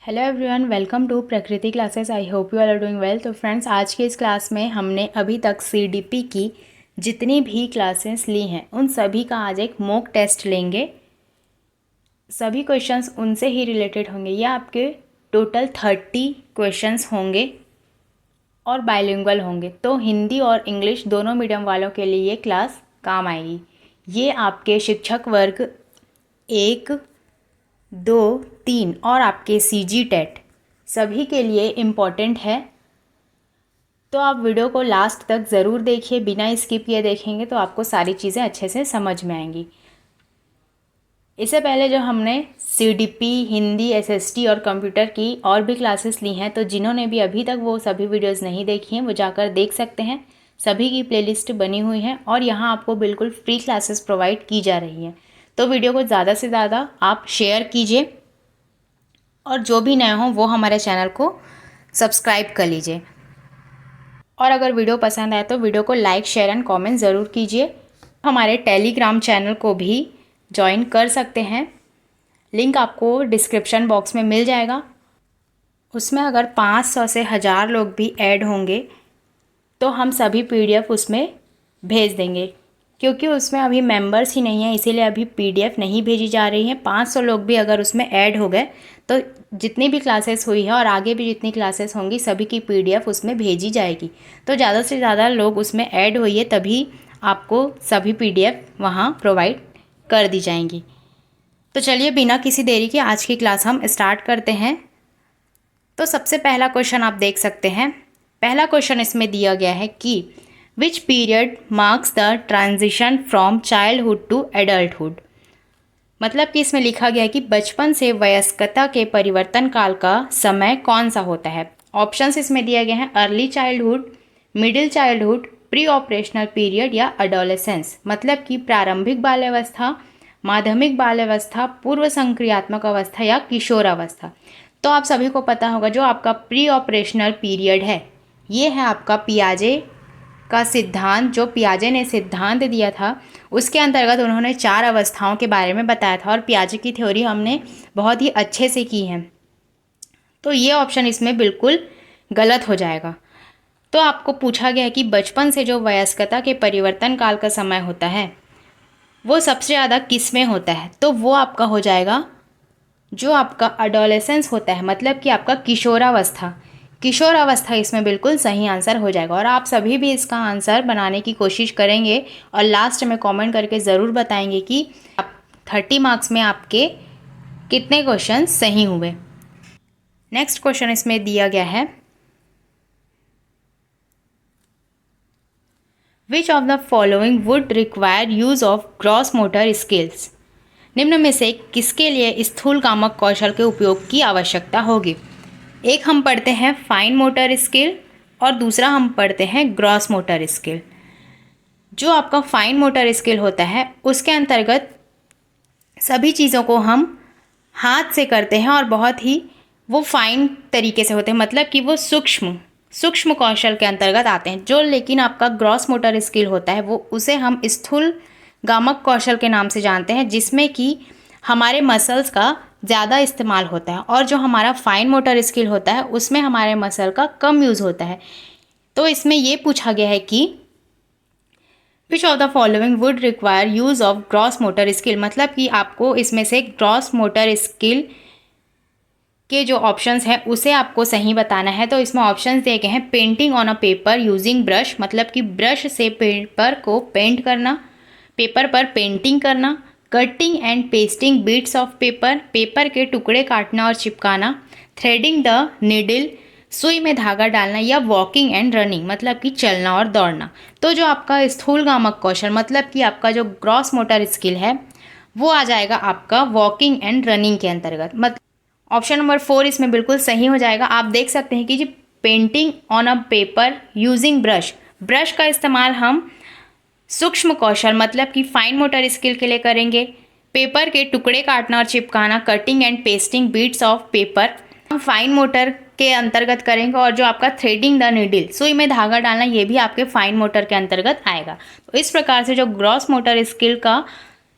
Hello everyone, welcome to Prakriti classes. I hope you are doing well. तो friends, आज के इस क्लास में हमने अभी तक सीडीपी की जितनी भी क्लासेस ली हैं उन सभी का आज एक मॉक टेस्ट लेंगे। सभी क्वेश्चंस उनसे ही रिलेटेड होंगे। ये आपके टोटल 30 क्वेश्चंस होंगे और बाइलिंगुअल होंगे, तो हिंदी और इंग्लिश दोनों मीडियम वालों के लिए ये क्लास काम आएगी। ये आपके शिक्षक वर्ग 1, 2, 3 और आपके सीजी टेट सभी के लिए इम्पॉर्टेंट है। तो आप वीडियो को लास्ट तक ज़रूर देखिए, बिना स्किप किए देखेंगे तो आपको सारी चीज़ें अच्छे से समझ में आएंगी। इससे पहले जो हमने सीडीपी, हिंदी, एसएसटी और कंप्यूटर की और भी क्लासेस ली हैं, तो जिन्होंने भी अभी तक वो सभी वीडियोस नहीं देखी हैं वो जाकर देख सकते हैं। सभी की प्लेलिस्ट बनी हुई है और यहाँ आपको बिल्कुल फ्री क्लासेस प्रोवाइड की जा रही हैं। तो वीडियो को ज़्यादा से ज़्यादा आप शेयर कीजिए और जो भी नए हों वो हमारे चैनल को सब्सक्राइब कर लीजिए। और अगर वीडियो पसंद आए तो वीडियो को लाइक, शेयर एंड कमेंट ज़रूर कीजिए। हमारे टेलीग्राम चैनल को भी ज्वाइन कर सकते हैं, लिंक आपको डिस्क्रिप्शन बॉक्स में मिल जाएगा। उसमें अगर 500 से 1000 लोग भी ऐड होंगे तो हम सभी पीडीएफ उसमें भेज देंगे, क्योंकि उसमें अभी मेंबर्स ही नहीं है, इसीलिए अभी पीडीएफ नहीं भेजी जा रही है। 500 लोग भी अगर उसमें ऐड हो गए तो जितनी भी क्लासेस हुई है और आगे भी जितनी क्लासेस होंगी सभी की पीडीएफ उसमें भेजी जाएगी। तो ज़्यादा से ज़्यादा लोग उसमें ऐड होइए, तभी आपको सभी पीडीएफ वहाँ प्रोवाइड कर दी जाएंगी। तो चलिए बिना किसी देरी के आज की क्लास हम स्टार्ट करते हैं। तो सबसे पहला क्वेश्चन आप देख सकते हैं। पहला क्वेश्चन इसमें दिया गया है कि which period marks the transition from childhood to adulthood. मतलब कि इसमें लिखा गया है कि बचपन से वयस्कता के परिवर्तन काल का समय कौन सा होता है। ऑप्शंस इसमें दिए गए हैं early childhood, middle childhood, pre operational period या अडोलेसेंस। मतलब कि प्रारंभिक बाल्यावस्था, माध्यमिक बाल्यावस्था, पूर्व संक्रियात्मक अवस्था या किशोरावस्था। तो आप सभी को पता होगा जो आपका प्री ऑपरेशनल पीरियड है ये है आपका पियाजे का सिद्धांत। जो पियाजे ने सिद्धांत दिया था उसके अंतर्गत उन्होंने 4 अवस्थाओं के बारे में बताया था और पियाजे की थ्योरी हमने बहुत ही अच्छे से की है। तो ये ऑप्शन इसमें बिल्कुल गलत हो जाएगा। तो आपको पूछा गया है कि बचपन से जो वयस्कता के परिवर्तन काल का समय होता है वो सबसे ज़्यादा किस में होता है, तो वो आपका हो जाएगा जो आपका अडोलेसेंस होता है, मतलब कि आपका किशोरावस्था। किशोरावस्था इसमें बिल्कुल सही आंसर हो जाएगा। और आप सभी भी इसका आंसर बनाने की कोशिश करेंगे और लास्ट में कमेंट करके ज़रूर बताएंगे कि आप 30 मार्क्स में आपके कितने क्वेश्चन सही हुए। नेक्स्ट क्वेश्चन इसमें दिया गया है विच of the following would require use of gross motor skills. निम्न में से किसके लिए स्थूल कामक कौशल के उपयोग की आवश्यकता होगी। एक हम पढ़ते हैं फाइन मोटर स्किल और दूसरा हम पढ़ते हैं ग्रॉस मोटर स्किल। जो आपका फाइन मोटर स्किल होता है उसके अंतर्गत सभी चीज़ों को हम हाथ से करते हैं और बहुत ही वो फाइन तरीके से होते हैं, मतलब कि वो सूक्ष्म कौशल के अंतर्गत आते हैं। जो लेकिन आपका ग्रॉस मोटर स्किल होता है वो उसे हम स्थूल गामक कौशल के नाम से जानते हैं, जिसमें कि हमारे मसल्स का ज़्यादा इस्तेमाल होता है। और जो हमारा फाइन मोटर स्किल होता है उसमें हमारे मसल का कम यूज़ होता है। तो इसमें ये पूछा गया है कि which of the following would require use of gross motor skill. मतलब कि आपको इसमें से ग्रॉस मोटर स्किल के जो ऑप्शंस हैं उसे आपको सही बताना है। तो इसमें ऑप्शंस दिए गए हैं painting on a paper using brush, मतलब कि ब्रश से पेपर को पेंट करना, पेपर पर पेंटिंग करना, cutting and pasting bits of paper, paper के टुकड़े काटना और चिपकाना, थ्रेडिंग द नीडल, सुई में धागा डालना, या वॉकिंग एंड रनिंग, मतलब कि चलना और दौड़ना। तो जो आपका स्थूल गामक कौशल मतलब कि आपका जो ग्रॉस मोटर स्किल है वो आ जाएगा आपका वॉकिंग एंड रनिंग के अंतर्गत। मतलब ऑप्शन नंबर 4 इसमें बिल्कुल सही हो जाएगा। आप देख सकते हैं कि जी painting on a paper using brush, brush का इस्तेमाल हम सूक्ष्म कौशल मतलब कि फाइन मोटर स्किल के लिए करेंगे। पेपर के टुकड़े काटना और चिपकाना, cutting and pasting bits of paper, हम फाइन मोटर के अंतर्गत करेंगे। और जो आपका थ्रेडिंग द नीडल, सुई में धागा डालना, ये भी आपके फाइन मोटर के अंतर्गत आएगा। तो इस प्रकार से जो ग्रॉस मोटर स्किल का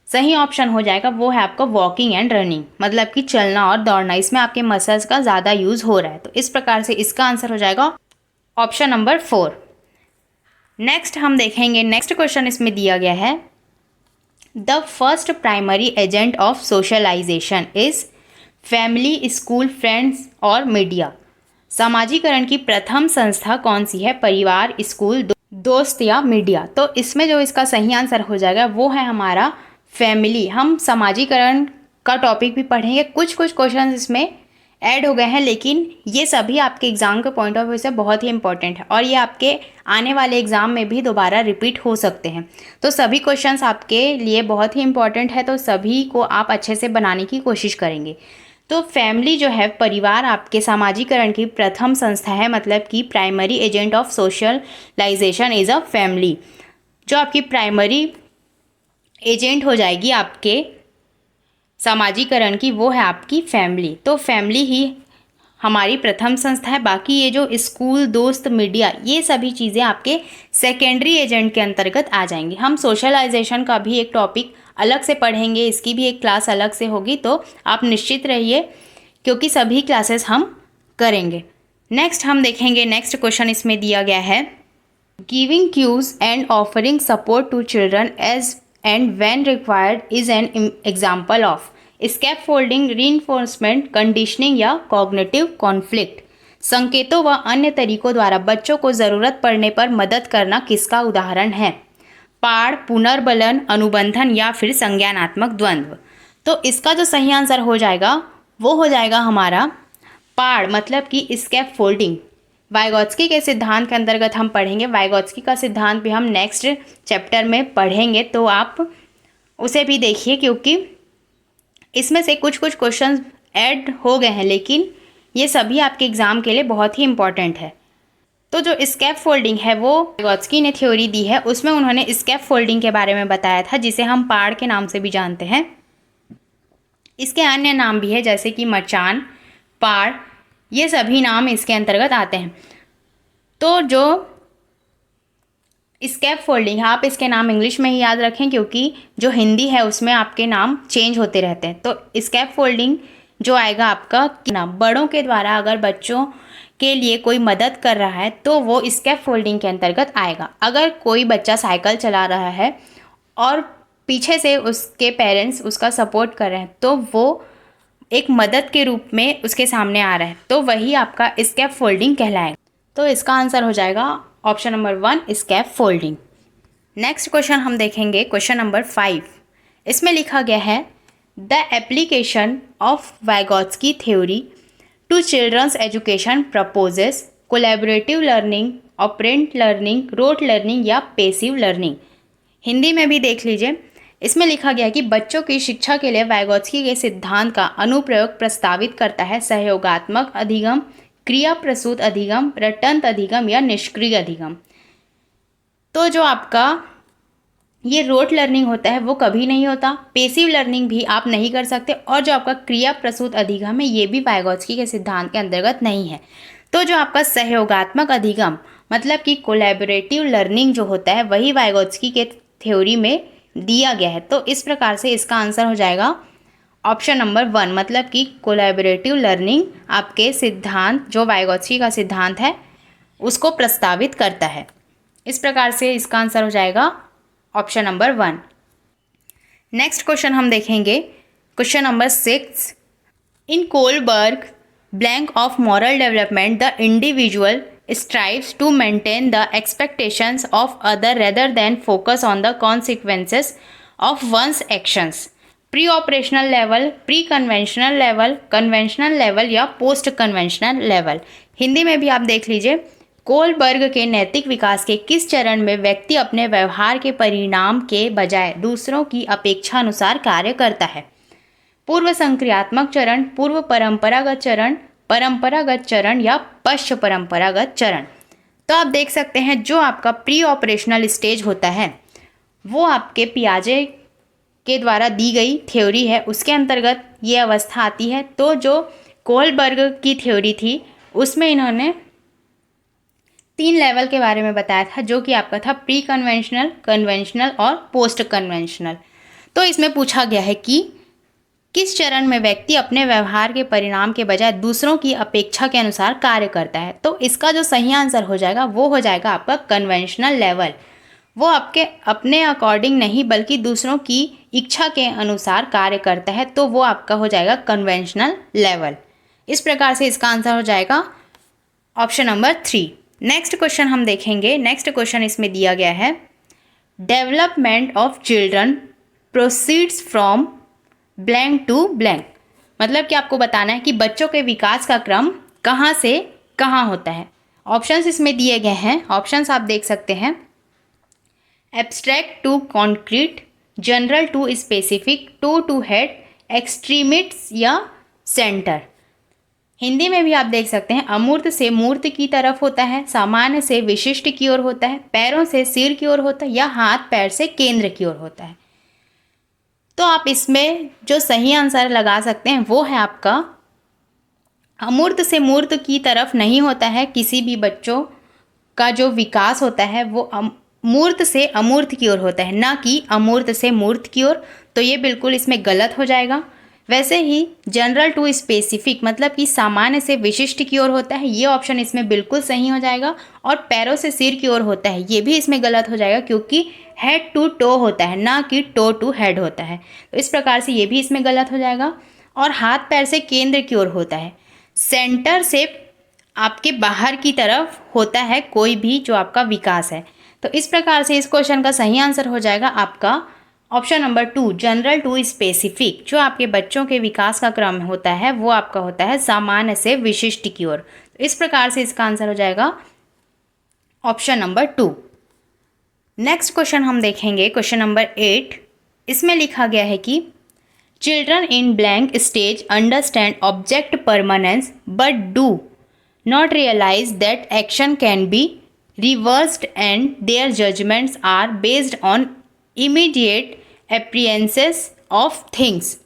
सही ऑप्शन हो जाएगा वो है आपका वॉकिंग एंड रनिंग, मतलब कि चलना और दौड़ना। इसमें आपके मसल्स का ज़्यादा यूज़ हो रहा है, तो इस प्रकार से इसका आंसर हो जाएगा ऑप्शन नंबर 4। नेक्स्ट हम देखेंगे, नेक्स्ट क्वेश्चन इसमें दिया गया है, the first primary agent of socialisation is family, school, friends और मीडिया। सामाजिकरण की प्रथम संस्था कौन सी है? परिवार, स्कूल, दोस्त या मीडिया। तो इसमें जो इसका सही आंसर हो जाएगा वो है हमारा फैमिली। हम सामाजिकरण का टॉपिक भी पढ़ेंगे, कुछ कुछ क्वेश्चन इसमें ऐड हो गए हैं, लेकिन ये सभी आपके एग्जाम के पॉइंट ऑफ व्यू से बहुत ही इंपॉर्टेंट है और ये आपके आने वाले एग्जाम में भी दोबारा रिपीट हो सकते हैं। तो सभी क्वेश्चंस आपके लिए बहुत ही इंपॉर्टेंट है, तो सभी को आप अच्छे से बनाने की कोशिश करेंगे। तो फैमिली जो है, परिवार आपके सामाजिकरण की प्रथम संस्था है, मतलब कि primary agent of socialisation is a family. जो आपकी प्राइमरी एजेंट हो जाएगी आपके सामाजिकरण की, वो है आपकी फैमिली। तो फैमिली ही हमारी प्रथम संस्था है। बाकी ये जो स्कूल, दोस्त, मीडिया, ये सभी चीज़ें आपके सेकेंडरी एजेंट के अंतर्गत आ जाएंगी। हम सोशलाइजेशन का भी एक टॉपिक अलग से पढ़ेंगे, इसकी भी एक क्लास अलग से होगी, तो आप निश्चित रहिए क्योंकि सभी क्लासेस हम करेंगे। नेक्स्ट हम देखेंगे, नेक्स्ट क्वेश्चन इसमें दिया गया है, giving cues and offering support to children as and when required is an example of scaffolding, reinforcement, conditioning या कॉग्निटिव कॉन्फ्लिक्ट। संकेतों व अन्य तरीकों द्वारा बच्चों को ज़रूरत पड़ने पर मदद करना किसका उदाहरण है? पाड़, पुनर्बलन, अनुबंधन या फिर संज्ञानात्मक द्वंद्व। तो इसका जो सही आंसर हो जाएगा वो हो जाएगा हमारा पाड़, मतलब कि स्कैफोल्डिंग। वाइगोत्स्की के सिद्धांत के अंतर्गत हम पढ़ेंगे। वाइगोत्स्की का सिद्धांत भी हम नेक्स्ट चैप्टर में पढ़ेंगे, तो आप उसे भी देखिए क्योंकि इसमें से कुछ कुछ क्वेश्चंस ऐड हो गए हैं, लेकिन ये सभी आपके एग्ज़ाम के लिए बहुत ही इंपॉर्टेंट है। तो जो स्कैप फोल्डिंग है वो वाइगोत्स्की ने थ्योरी दी है, उसमें उन्होंने स्कैप फोल्डिंग के बारे में बताया था, जिसे हम पाड़ के नाम से भी जानते हैं। इसके अन्य नाम भी है जैसे कि मचान, पाड़, ये सभी नाम इसके अंतर्गत आते हैं। तो जो स्कैप फोल्डिंग है, आप इसके नाम इंग्लिश में ही याद रखें क्योंकि जो हिंदी है उसमें आपके नाम चेंज होते रहते हैं। तो स्कैप फोल्डिंग जो आएगा आपका नाम, बड़ों के द्वारा अगर बच्चों के लिए कोई मदद कर रहा है तो वो स्कैप फोल्डिंग के अंतर्गत आएगा। अगर कोई बच्चा साइकिल चला रहा है और पीछे से उसके पेरेंट्स उसका सपोर्ट कर रहे हैं तो वो एक मदद के रूप में उसके सामने आ रहा है, तो वही आपका स्कैप फोल्डिंग कहलाएगा। तो इसका आंसर हो जाएगा option number 1, scaffolding. Next question हम देखेंगे, क्वेश्चन नंबर 5। इसमें लिखा गया है, the application of Vygotsky theory to children's education proposes collaborative learning, operant learning, rote learning या पेसिव लर्निंग। हिंदी में भी देख लीजिए। इसमें लिखा गया कि बच्चों की शिक्षा के लिए वाइगोत्स्की के सिद्धांत का अनुप्रयोग प्रस्तावित करता है सहयोगात्मक अधिगम, क्रिया प्रसूत अधिगम, रटंत अधिगम या निष्क्रिय अधिगम। तो जो आपका ये रोट लर्निंग होता है वो कभी नहीं होता, पेसिव लर्निंग भी आप नहीं कर सकते, और जो आपका क्रिया प्रसूत अधिगम है ये भी वाइगोत्स्की के सिद्धांत के अंतर्गत नहीं है। तो जो आपका सहयोगात्मक अधिगम मतलब कि कोलैबोरेटिव लर्निंग जो होता है वही वाइगोत्स्की के थ्योरी में दिया गया है। तो इस प्रकार से इसका आंसर हो जाएगा ऑप्शन नंबर 1, मतलब कि कोलैबोरेटिव लर्निंग आपके सिद्धांत जो वाइगोत्स्की का सिद्धांत है उसको प्रस्तावित करता है। इस प्रकार से इसका आंसर हो जाएगा ऑप्शन नंबर 1। नेक्स्ट क्वेश्चन हम देखेंगे, question number 6। In Kohlberg blank of moral development the individual strives to maintain the expectations of other rather than focus on the consequences of one's actions. Pre-operational level, pre-conventional level, conventional level या post-conventional level। Hindi में भी आप देख लीजिए। Kohlberg के नैतिक विकास के किस चरण में व्यक्ति अपने व्यवहार के परिणाम के बजाय दूसरों की अपेक्षा अनुसार कार्य करता है? पूर्व संक्रियात्मक चरण, पूर्व परंपरागत चरण, परंपरागत चरण या पश्च परंपरागत चरण। तो आप देख सकते हैं जो आपका प्री ऑपरेशनल स्टेज होता है वो आपके पियाजे के द्वारा दी गई थ्योरी है, उसके अंतर्गत ये अवस्था आती है। तो जो कोलबर्ग की थ्योरी थी उसमें इन्होंने 3 लेवल के बारे में बताया था, जो कि आपका था प्री कन्वेंशनल, कन्वेंशनल और पोस्ट कन्वेंशनल। तो इसमें पूछा गया है कि किस चरण में व्यक्ति अपने व्यवहार के परिणाम के बजाय दूसरों की अपेक्षा के अनुसार कार्य करता है। तो इसका जो सही आंसर हो जाएगा वो हो जाएगा आपका कन्वेंशनल लेवल। वो आपके अपने अकॉर्डिंग नहीं बल्कि दूसरों की इच्छा के अनुसार कार्य करता है, तो वो आपका हो जाएगा कन्वेंशनल लेवल। इस प्रकार से इसका आंसर हो जाएगा ऑप्शन नंबर 3। नेक्स्ट क्वेश्चन हम देखेंगे। नेक्स्ट क्वेश्चन इसमें दिया गया है, development of children proceeds from blank to blank. मतलब कि आपको बताना है कि बच्चों के विकास का क्रम कहाँ से कहाँ होता है। ऑप्शंस इसमें दिए गए हैं, ऑप्शंस आप देख सकते हैं, abstract to concrete, general to specific, to head, extremities या सेंटर। हिंदी में भी आप देख सकते हैं, अमूर्त से मूर्त की तरफ होता है, सामान्य से विशिष्ट की ओर होता है, पैरों से सिर की ओर होता है या हाथ पैर से केंद्र की ओर होता है। तो आप इसमें जो सही आंसर लगा सकते हैं वो है आपका अमूर्त से मूर्त की तरफ नहीं होता है। किसी भी बच्चों का जो विकास होता है वो मूर्त से अमूर्त की ओर होता है, ना कि अमूर्त से मूर्त की ओर। तो ये बिल्कुल इसमें गलत हो जाएगा। वैसे ही जनरल टू स्पेसिफिक मतलब कि सामान्य से विशिष्ट की ओर होता है, ये ऑप्शन इसमें बिल्कुल सही हो जाएगा। और पैरों से सिर की ओर होता है, ये भी इसमें गलत हो जाएगा क्योंकि हेड टू टो होता है, ना कि टो टू हेड होता है। तो इस प्रकार से ये भी इसमें गलत हो जाएगा। और हाथ पैर से केंद्र की ओर होता है, सेंटर से आपके बाहर की तरफ होता है कोई भी जो आपका विकास है। तो इस प्रकार से इस क्वेश्चन का सही आंसर हो जाएगा आपका option number 2, general to specific. जो आपके बच्चों के विकास का क्रम होता है वो आपका होता है सामान्य से विशिष्ट की ओर। तो इस प्रकार से इसका आंसर हो जाएगा ऑप्शन नंबर 2। नेक्स्ट क्वेश्चन हम देखेंगे, क्वेश्चन नंबर 8। इसमें लिखा गया है कि children in blank stage understand object permanence but do not realise that action can be reversed and their judgments are based on immediate appearances of things.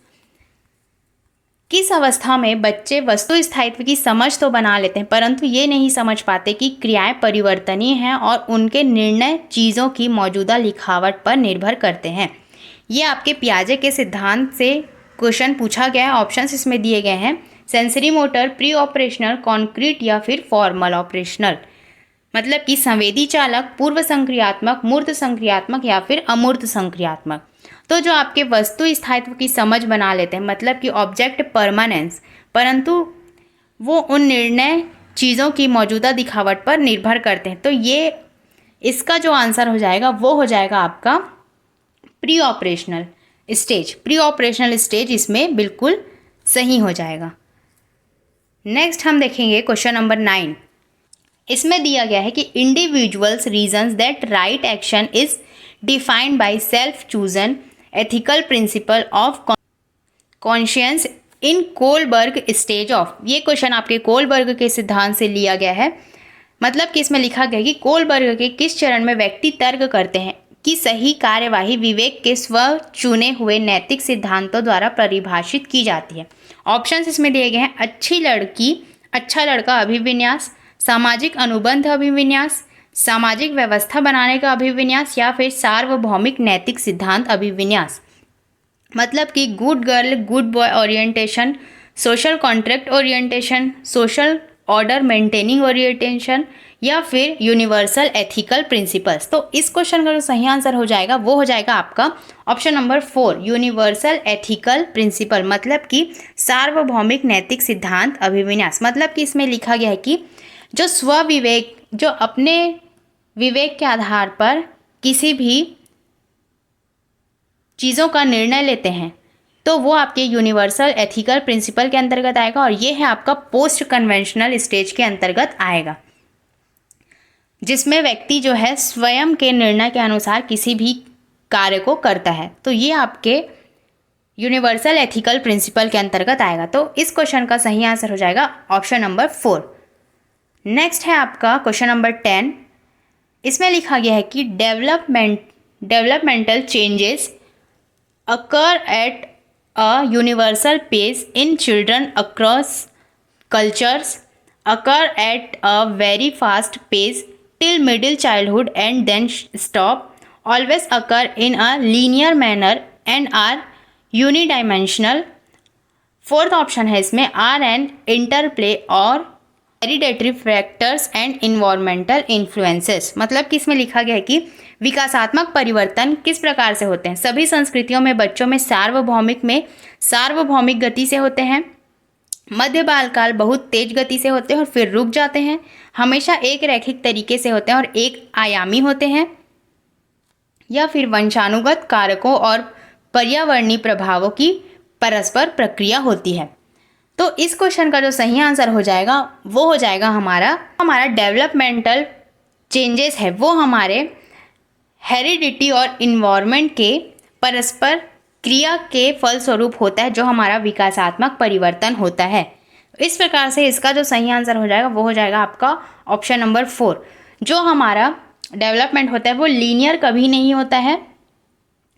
किस अवस्था में बच्चे वस्तु स्थायित्व की समझ तो बना लेते हैं परंतु ये नहीं समझ पाते कि क्रियाएं परिवर्तनीय हैं और उनके निर्णय चीज़ों की मौजूदा लिखावट पर निर्भर करते हैं। ये आपके पियाजे के सिद्धांत से क्वेश्चन पूछा गया है। ऑप्शंस इसमें दिए गए हैं, sensory motor, pre operational, concrete या फिर फॉर्मल ऑपरेशनल। मतलब कि संवेदी चालक, पूर्व संक्रियात्मक, मूर्त संक्रियात्मक या फिर अमूर्त संक्रियात्मक। तो जो आपके वस्तु स्थायित्व की समझ बना लेते हैं मतलब कि ऑब्जेक्ट परमानेंस, परंतु वो उन निर्णय चीज़ों की मौजूदा दिखावट पर निर्भर करते हैं। तो ये इसका जो आंसर हो जाएगा वो हो जाएगा आपका pre operational stage. Pre operational stage इसमें बिल्कुल सही हो जाएगा। नेक्स्ट हम देखेंगे क्वेश्चन नंबर 9। इसमें दिया गया है कि individuals reasons that right action is defined by self chosen ethical principle of conscience in Kohlberg stage of. ये क्वेश्चन आपके कोलबर्ग के सिद्धांत से लिया गया है। मतलब कि इसमें लिखा गया कि कोलबर्ग के किस चरण में व्यक्ति तर्क करते हैं कि सही कार्यवाही विवेक के स्व चुने हुए नैतिक सिद्धांतों द्वारा परिभाषित की जाती है। ऑप्शंस इसमें दिए गए हैं, अच्छी लड़की, अच्छा लड़का अभिविन्यास, सामाजिक अनुबंध अभिविन्यास, सामाजिक व्यवस्था बनाने का अभिविन्यास या फिर सार्वभौमिक नैतिक सिद्धांत अभिविन्यास। मतलब कि good girl good boy orientation, social contract orientation, social order maintaining orientation या फिर यूनिवर्सल एथिकल प्रिंसिपल्स। तो इस क्वेश्चन का जो सही आंसर हो जाएगा वो हो जाएगा आपका option number 4, universal ethical principle. मतलब कि सार्वभौमिक नैतिक सिद्धांत अभिविन्यास। मतलब कि इसमें लिखा गया है कि जो स्वविवेक, जो अपने विवेक के आधार पर किसी भी चीज़ों का निर्णय लेते हैं तो वो आपके यूनिवर्सल एथिकल प्रिंसिपल के अंतर्गत आएगा और ये है आपका पोस्ट कन्वेंशनल स्टेज के अंतर्गत आएगा, जिसमें व्यक्ति जो है स्वयं के निर्णय के अनुसार किसी भी कार्य को करता है। तो ये आपके यूनिवर्सल एथिकल प्रिंसिपल के अंतर्गत आएगा। तो इस क्वेश्चन का सही आंसर हो जाएगा ऑप्शन नंबर 4। नेक्स्ट है आपका क्वेश्चन नंबर 10। इसमें लिखा गया है कि developmental changes occur at a universal pace in children across cultures, occur at a very fast pace till middle childhood and then stop, always occur in a linear manner and are unidimensional. Fourth option है इसमें are and interplay और hereditary factors and environmental influences. मतलब कि इसमें लिखा गया है कि विकासात्मक परिवर्तन किस प्रकार से होते हैं। सभी संस्कृतियों में बच्चों में सार्वभौमिक गति से होते हैं, मध्य बालकाल बहुत तेज गति से होते हैं और फिर रुक जाते हैं, हमेशा एक रैखिक तरीके से होते हैं और एक आयामी होते हैं, या फिर वंशानुगत कारकों और पर्यावरणीय प्रभावों की परस्पर प्रक्रिया होती है। तो इस क्वेश्चन का जो सही आंसर हो जाएगा वो हो जाएगा हमारा डेवलपमेंटल चेंजेस है वो हमारे हेरिडिटी और इन्वायरमेंट के परस्पर क्रिया के फलस्वरूप होता है, जो हमारा विकासात्मक परिवर्तन होता है। इस प्रकार से इसका जो सही आंसर हो जाएगा वो हो जाएगा आपका ऑप्शन नंबर 4। जो हमारा डेवलपमेंट होता है वो लीनियर कभी नहीं होता है,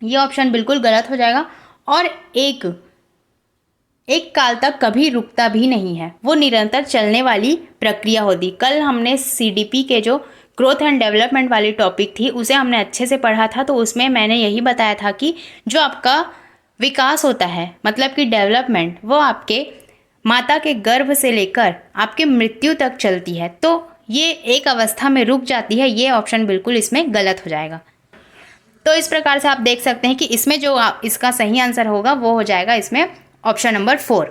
ये ऑप्शन बिल्कुल गलत हो जाएगा। और एक काल तक कभी रुकता भी नहीं है, वो निरंतर चलने वाली प्रक्रिया होती। कल हमने सीडीपी के जो ग्रोथ एंड डेवलपमेंट वाली टॉपिक थी उसे हमने अच्छे से पढ़ा था, तो उसमें मैंने यही बताया था कि जो आपका विकास होता है मतलब कि डेवलपमेंट, वो आपके माता के गर्भ से लेकर आपके मृत्यु तक चलती है, तो ये एक अवस्था में रुक जाती है। ये ऑप्शन बिल्कुल इसमें गलत हो जाएगा। तो इस प्रकार से आप देख सकते हैं कि इसमें जो इसका सही आंसर होगा वो हो जाएगा इसमें ऑप्शन नंबर 4।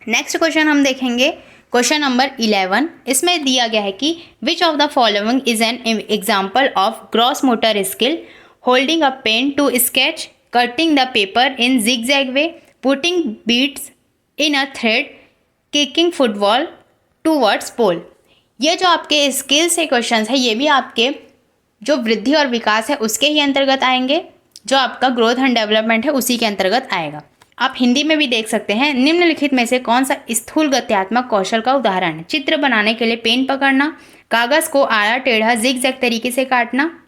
नेक्स्ट क्वेश्चन हम देखेंगे, क्वेश्चन नंबर 11। इसमें दिया गया है कि which of the following is an example of gross motor skill, holding a pen to sketch, cutting the paper in zigzag way, putting beads in a thread, kicking football towards pole. ये जो आपके skill से questions है ये भी आपके जो वृद्धि और विकास है उसके ही अंतर्गत आएंगे, जो आपका ग्रोथ एंड डेवलपमेंट है उसी के अंतर्गत आएगा। आप हिंदी में भी देख सकते हैं, निम्नलिखित में से कौन सा स्थूल गत्यात्मक कौशल का उदाहरण है। चित्र बनाने के लिए पेन पकड़ना, कागज को आड़ा टेढ़ा जिगजैग तरीके से काटना,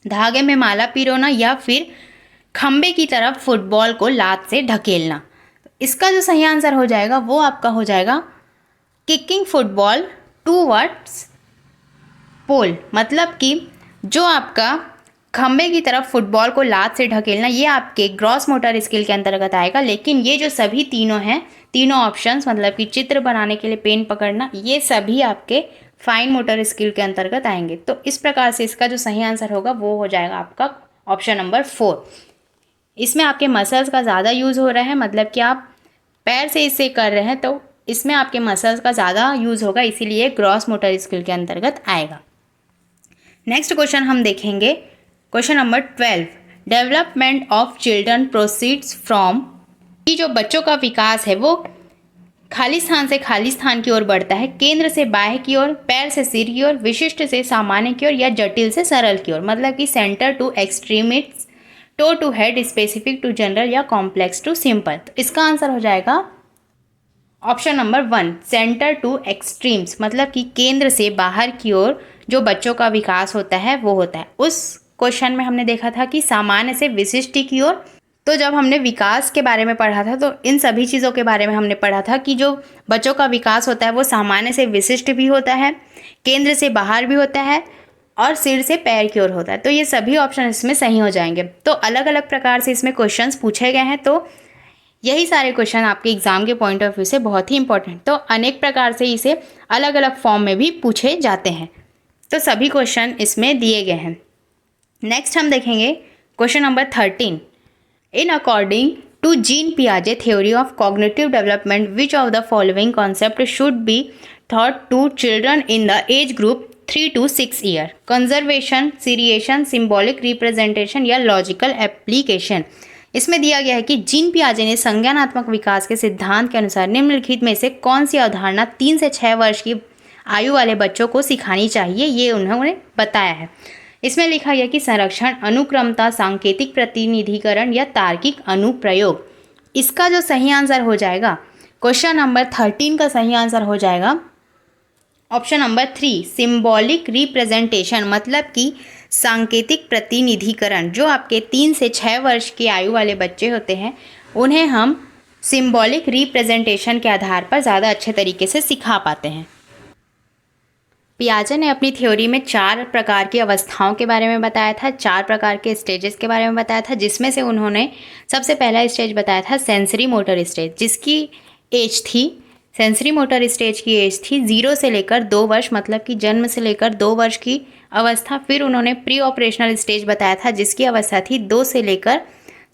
धागे में माला पिरोना, या फिर खंबे की तरफ फुटबॉल को लात से ढकेलना। इसका जो सही आंसर हो जाएगा वो आपका हो जाएगा किकिंग फुटबॉल टूवर्ड्स पोल। मतलब कि जो आपका खंबे की तरफ फुटबॉल को लात से ढकेलना ये आपके ग्रॉस मोटर स्किल के अंतर्गत आएगा। लेकिन ये जो सभी तीनों हैं, तीनों ऑप्शंस, मतलब कि चित्र बनाने के लिए पेन पकड़ना, ये सभी आपके फाइन मोटर स्किल के अंतर्गत आएंगे। तो इस प्रकार से इसका जो सही आंसर होगा वो हो जाएगा आपका ऑप्शन नंबर 4। इसमें आपके मसल्स का ज़्यादा यूज़ हो रहा है, मतलब कि आप पैर से इसे कर रहे हैं तो इसमें आपके मसल्स का ज़्यादा यूज़ होगा, इसीलिए ग्रॉस मोटर स्किल के अंतर्गत आएगा। नेक्स्ट क्वेश्चन हम देखेंगे, question number 12। Development of children proceeds from, कि जो बच्चों का विकास है वो खाली स्थान से खाली स्थान की ओर बढ़ता है, केंद्र से बाह्य की ओर, पैर से सिर की ओर, विशिष्ट से सामान्य की ओर, या जटिल से सरल की ओर। मतलब कि centre to extremities, toe to head, specific to general, या कॉम्प्लेक्स टू सिंपल। तो इसका आंसर हो जाएगा option number 1, centre to extremes. मतलब कि केंद्र से बाहर की ओर जो बच्चों का विकास होता है वो होता है। उस क्वेश्चन में हमने देखा था कि सामान्य से विशिष्ट की ओर। तो जब हमने विकास के बारे में पढ़ा था तो इन सभी चीज़ों के बारे में हमने पढ़ा था कि जो बच्चों का विकास होता है वो सामान्य से विशिष्ट भी होता है, केंद्र से बाहर भी होता है, और सिर से पैर की ओर होता है। तो ये सभी ऑप्शन इसमें सही हो जाएंगे। तो अलग अलग प्रकार से इसमें क्वेश्चंस पूछे गए हैं, तो यही सारे क्वेश्चन आपके एग्जाम के पॉइंट ऑफ व्यू से बहुत ही इंपॉर्टेंट, तो अनेक प्रकार से इसे अलग अलग फॉर्म में भी पूछे जाते हैं। तो सभी क्वेश्चन इसमें दिए गए हैं। नेक्स्ट हम देखेंगे question number 13। In according to Jean पियाजे theory of cognitive development, which of the following concept should be thought to children in the age group 3 to 6 year? Conservation, seriation, symbolic representation, या logical application. इसमें दिया गया है कि gene पियाजे ने संज्ञानात्मक विकास के सिद्धांत के अनुसार निम्नलिखित में से कौन सी अवधारणा 3 से 6 वर्ष की आयु वाले बच्चों को सिखानी चाहिए, ये उन्होंने बताया है। इसमें लिखा गया कि संरक्षण, अनुक्रमता, सांकेतिक प्रतिनिधिकरण, या तार्किक अनुप्रयोग। इसका जो सही आंसर हो जाएगा, क्वेश्चन नंबर 13 का सही आंसर हो जाएगा ऑप्शन नंबर 3, सिंबॉलिक रिप्रेजेंटेशन। मतलब कि सांकेतिक प्रतिनिधिकरण। जो आपके 3 से 6 वर्ष की आयु वाले बच्चे होते हैं उन्हें हम सिंबॉलिक रिप्रेजेंटेशन के आधार पर ज़्यादा अच्छे तरीके से सिखा पाते हैं। पियाजे ने अपनी थ्योरी में 4 प्रकार की अवस्थाओं के बारे में बताया था, 4 प्रकार के स्टेजेस के बारे में बताया था, जिसमें से उन्होंने सबसे पहला स्टेज बताया था सेंसरी मोटर स्टेज, जिसकी एज थी, सेंसरी मोटर स्टेज की एज थी 0 से लेकर 2 वर्ष, मतलब कि जन्म से लेकर 2 वर्ष की अवस्था। फिर उन्होंने प्री ऑपरेशनल स्टेज बताया था, जिसकी अवस्था थी 2 से लेकर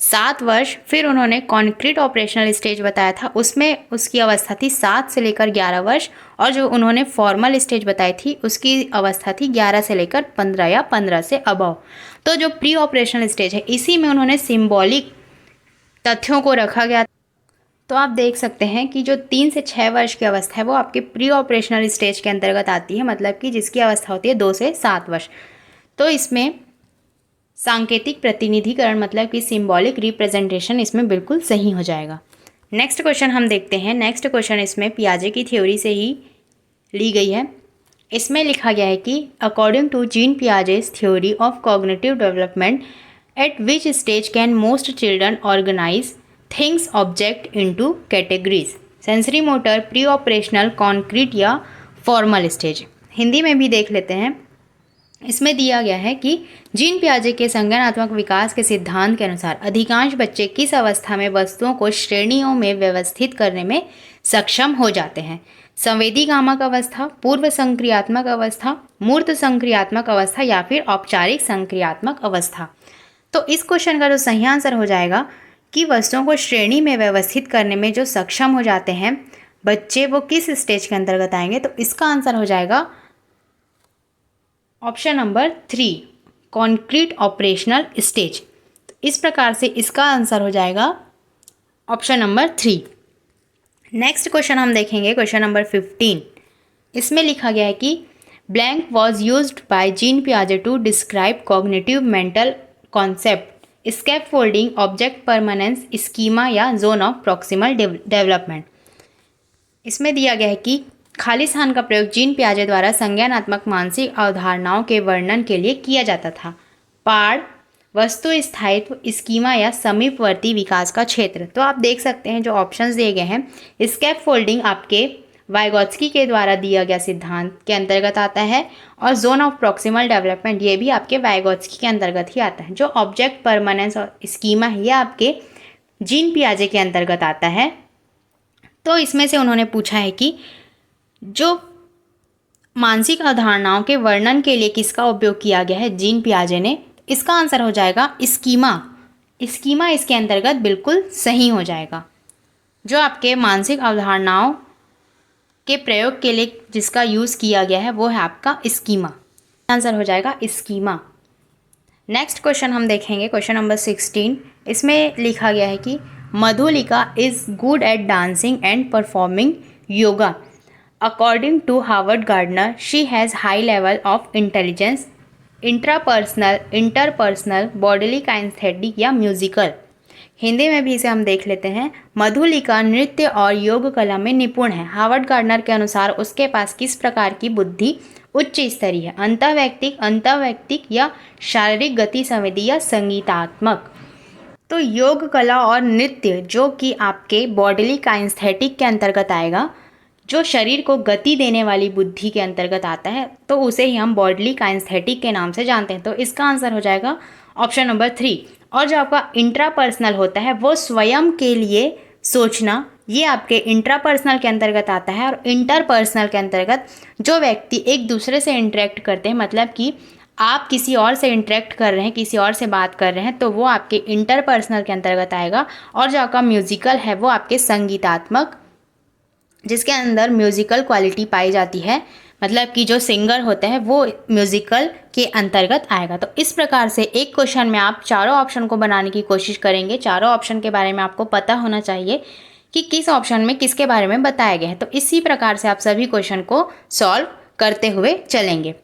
7 वर्ष। फिर उन्होंने कॉन्क्रीट ऑपरेशनल स्टेज बताया था, उसमें उसकी अवस्था थी 7 से लेकर 11 वर्ष। और जो उन्होंने फॉर्मल स्टेज बताई थी, उसकी अवस्था थी 11 से लेकर 15 या 15 से अबव। तो जो प्री ऑपरेशनल स्टेज है, इसी में उन्होंने सिंबॉलिक तथ्यों को रखा गया। तो आप देख सकते हैं कि जो 3 से 6 वर्ष की अवस्था है वो आपके प्री ऑपरेशनल स्टेज के अंतर्गत आती है, मतलब कि जिसकी अवस्था होती है 2 से 7 वर्ष। तो इसमें सांकेतिक प्रतिनिधिकरण, मतलब कि सिंबॉलिक रिप्रेजेंटेशन, इसमें बिल्कुल सही हो जाएगा। नेक्स्ट क्वेश्चन हम देखते हैं। नेक्स्ट क्वेश्चन इसमें पियाजे की थ्योरी से ही ली गई है। इसमें लिखा गया है कि according to Jean Piaget's theory of cognitive development, at which stage can most children organise things object into categories, sensory motor, pre operational, concrete या फॉर्मल स्टेज। हिंदी में भी देख लेते हैं। इसमें दिया गया है कि जीन पियाजे के संज्ञानात्मक विकास के सिद्धांत के अनुसार अधिकांश बच्चे किस अवस्था में वस्तुओं को श्रेणियों में व्यवस्थित करने में सक्षम हो जाते हैं? संवेदीगामक अवस्था, पूर्व संक्रियात्मक अवस्था, मूर्त संक्रियात्मक अवस्था या फिर औपचारिक संक्रियात्मक अवस्था। तो इस क्वेश्चन का जो सही आंसर हो जाएगा कि वस्तुओं को श्रेणी में व्यवस्थित करने में जो सक्षम हो जाते हैं बच्चे, वो किस स्टेज के अंतर्गत आएंगे? तो इसका आंसर हो जाएगा option number 3, concrete operational stage. तो इस प्रकार से इसका आंसर हो जाएगा ऑप्शन नंबर 3। नेक्स्ट क्वेश्चन हम देखेंगे, क्वेश्चन नंबर 15। इसमें लिखा गया है कि blank was used by Jean पियाजे to describe cognitive mental concept, scaffolding, object permanence, schema या जोन ऑफ प्रॉक्सिमल डेवलपमेंट। इसमें दिया गया है कि खाली स्थान का प्रयोग जीन पियाजे द्वारा संज्ञानात्मक मानसिक अवधारणाओं के वर्णन के लिए किया जाता था। पाड़, वस्तु स्थायित्व, स्कीमा या समीपवर्ती विकास का क्षेत्र। तो आप देख सकते हैं जो ऑप्शंस दिए गए हैं, स्कैप फोल्डिंग आपके वाइगोत्स्की के द्वारा दिया गया सिद्धांत के अंतर्गत आता है, और जोन ऑफ प्रॉक्सिमल डेवलपमेंट ये भी आपके वाइगोत्स्की के अंतर्गत ही आता है। जो ऑब्जेक्ट परमानेंस और स्कीमा है, ये आपके जीन पियाजे के अंतर्गत आता है। तो इसमें से उन्होंने पूछा है कि जो मानसिक अवधारणाओं के वर्णन के लिए किसका उपयोग किया गया है जीन पियाजे ने, इसका आंसर हो जाएगा स्कीमा। स्कीमा इसके अंतर्गत बिल्कुल सही हो जाएगा। जो आपके मानसिक अवधारणाओं के प्रयोग के लिए जिसका यूज़ किया गया है वो है आपका स्कीमा। आंसर हो जाएगा स्कीमा। नेक्स्ट क्वेश्चन हम देखेंगे, क्वेश्चन नंबर 16। इसमें लिखा गया है कि Madhulika is good at dancing and performing yoga. According to Howard Gardner, she has high level of intelligence, intrapersonal, interpersonal, bodily kinesthetic या musical। हिंदी में भी इसे हम देख लेते हैं। मधुलिका नृत्य और योग कला में निपुण है। हावर्ड गार्डनर के अनुसार उसके पास किस प्रकार की बुद्धि उच्च स्तरीय है? अंतःवैयक्तिक या शारीरिक गति संवेदी या संगीतात्मक। तो योग कला और नृत्य जो कि आपके बॉडीली काइनेस्थेटिक के अंतर्गत आएगा, जो शरीर को गति देने वाली बुद्धि के अंतर्गत आता है, तो उसे ही हम बॉडीली काइनेस्थेटिक के नाम से जानते हैं। तो इसका आंसर हो जाएगा ऑप्शन नंबर 3। और जो आपका इंट्रापर्सनल होता है वो स्वयं के लिए सोचना, ये आपके इंट्रापर्सनल के अंतर्गत आता है। और इंटरपर्सनल के अंतर्गत जो व्यक्ति एक दूसरे से इंटरेक्ट करते हैं, मतलब कि आप किसी और से इंटरेक्ट कर रहे हैं, किसी और से बात कर रहे हैं, तो वो आपके इंटरपर्सनल के अंतर्गत आएगा। और जो आपका म्यूजिकल है वो आपके संगीतात्मक, जिसके अंदर म्यूज़िकल क्वालिटी पाई जाती है, मतलब कि जो सिंगर होते हैं वो म्यूज़िकल के अंतर्गत आएगा। तो इस प्रकार से एक क्वेश्चन में आप चारों ऑप्शन को बनाने की कोशिश करेंगे। चारों ऑप्शन के बारे में आपको पता होना चाहिए कि किस ऑप्शन में किसके बारे में बताया गया है। तो इसी प्रकार से आप सभी क्वेश्चन को सॉल्व करते हुए चलेंगे।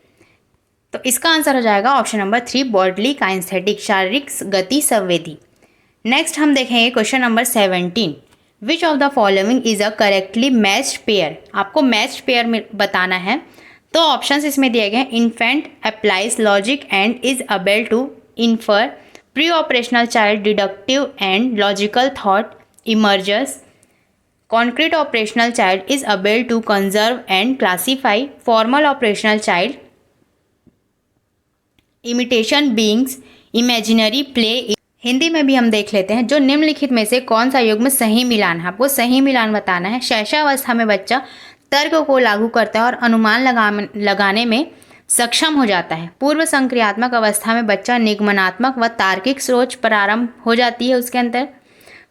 तो इसका आंसर हो जाएगा ऑप्शन नंबर 3, बॉडीली काइनेस्थेटिक, शारीरिक गति संवेदी। नेक्स्ट हम देखेंगे question number 17। Which of the following is a correctly matched pair. आपको मैच्ड पेयर में बताना है। तो ऑप्शंस इसमें दिए गए हैं। Infant applies logic and is able to infer, pre operational child deductive and logical thought emerges, concrete operational child is able to conserve and classify formal operational child, imitation beings, imaginary play. Hindi में भी हम देख लेते हैं, जो निम्नलिखित में से कौन सा युग्म सही मिलान है, आपको सही मिलान बताना है। शैशवावस्था में बच्चा तर्क को लागू करता है और अनुमान लगाने में सक्षम हो जाता है। पूर्व संक्रियात्मक अवस्था में बच्चा निगमनात्मक व तार्किक सोच प्रारंभ हो जाती है उसके अंदर।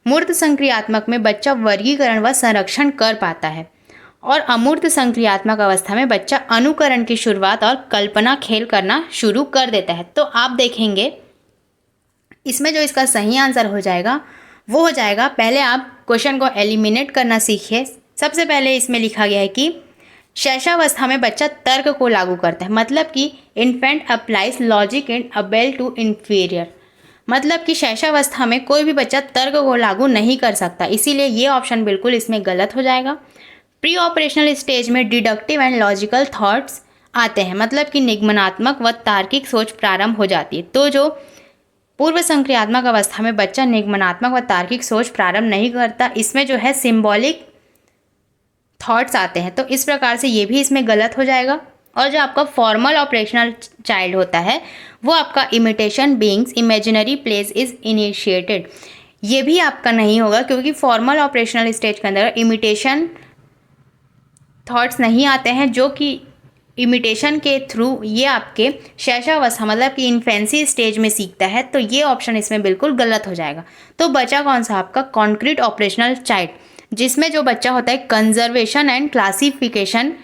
मूर्त संक्रियात्मक में बच्चा वर्गीकरण व संरक्षण कर पाता है और अमूर्त संक्रियात्मक अवस्था में बच्चा अनुकरण की शुरुआत और कल्पना खेल करना शुरू कर देता है। तो आप देखेंगे इसमें जो इसका सही आंसर हो जाएगा वो हो जाएगा, पहले आप क्वेश्चन को एलिमिनेट करना सीखिए। सबसे पहले इसमें लिखा गया है कि शैशवावस्था में बच्चा तर्क को लागू करता है, मतलब कि infant applies logic and able to inferior, मतलब कि शैशवावस्था में कोई भी बच्चा तर्क को लागू नहीं कर सकता, इसीलिए ये ऑप्शन बिल्कुल इसमें गलत हो जाएगा। प्री ऑपरेशनल स्टेज में डिडक्टिव एंड लॉजिकल थॉट्स आते हैं, मतलब कि निगमनात्मक व तार्किक सोच प्रारंभ हो जाती है। तो जो पूर्व संक्रियात्मक अवस्था में बच्चा निगमनात्मक व तार्किक सोच प्रारंभ नहीं करता, इसमें जो है सिंबॉलिक थॉट्स आते हैं, तो इस प्रकार से ये भी इसमें गलत हो जाएगा। और जो आपका फॉर्मल ऑपरेशनल चाइल्ड होता है वो आपका imitation beings, imaginary place is initiated, ये भी आपका नहीं होगा, क्योंकि फॉर्मल ऑपरेशनल स्टेज के अंदर इमिटेशन थॉट्स नहीं आते हैं, जो कि इमिटेशन के थ्रू ये आपके शैशवावस्था मतलब कि इन्फेंसी स्टेज में सीखता है, तो ये ऑप्शन इसमें बिल्कुल गलत हो जाएगा। तो बचा कौन सा आपका कॉन्क्रीट ऑपरेशनल चाइल्ड, जिसमें जो बच्चा होता है कंजर्वेशन एंड क्लासिफिकेशन